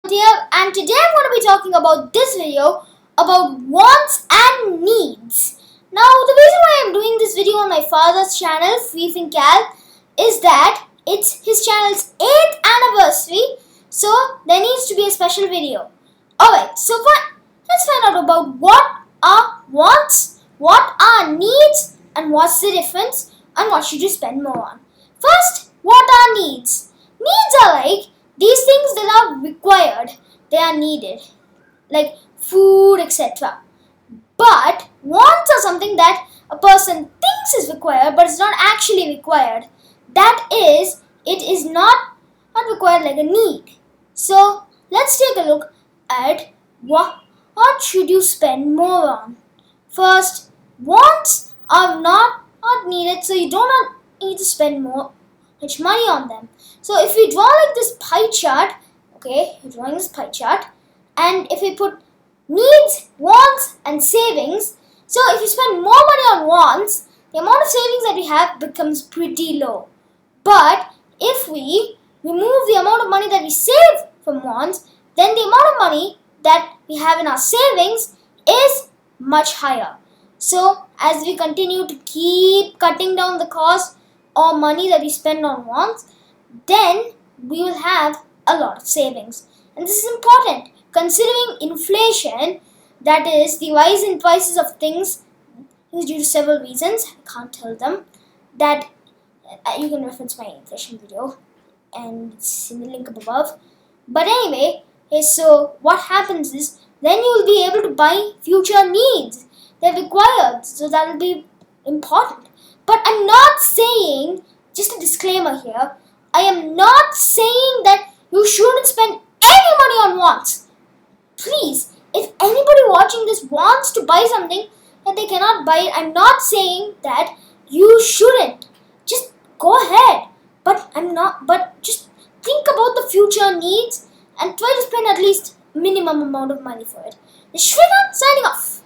Here, and today I'm going to be talking about this video about wants and needs. Now, the reason why I'm doing this video on my father's channel, freefincal, is that it's his channel's 8th anniversary, so there needs to be a special video. Alright, so let's find out about what are wants, what are needs, and what's the difference, and what should you spend more on. First, what are needs? Needs are like these things that are required, they are needed, like food, etc. But wants are something that a person thinks is required, but it's not actually required. That is, it is not required like a need. So let's take a look at what should you spend more on. First, wants are not needed, so you do not need to spend much money on them. So if we draw like this pie chart, okay, you're drawing this pie chart, and if we put needs, wants, and savings, so if you spend more money on wants, the amount of savings that we have becomes pretty low. But if we remove the amount of money that we save from wants, then the amount of money that we have in our savings is much higher. So as we continue to keep cutting down the cost or money that we spend on wants, then we will have a lot of savings. And this is important considering inflation, that is the rise in prices of things is due to several reasons. I can't tell them. That you can reference my inflation video and it's in the link up above. But anyway, so what happens is then you will be able to buy future needs. They're required, so that will be important. But I'm not saying, just a disclaimer here, I am not saying that you shouldn't spend any money on wants. Please, if anybody watching this wants to buy something and they cannot buy it, I'm not saying that you shouldn't. Just go ahead. But just think about the future needs and try to spend at least minimum amount of money for it. This is Shrikant signing off.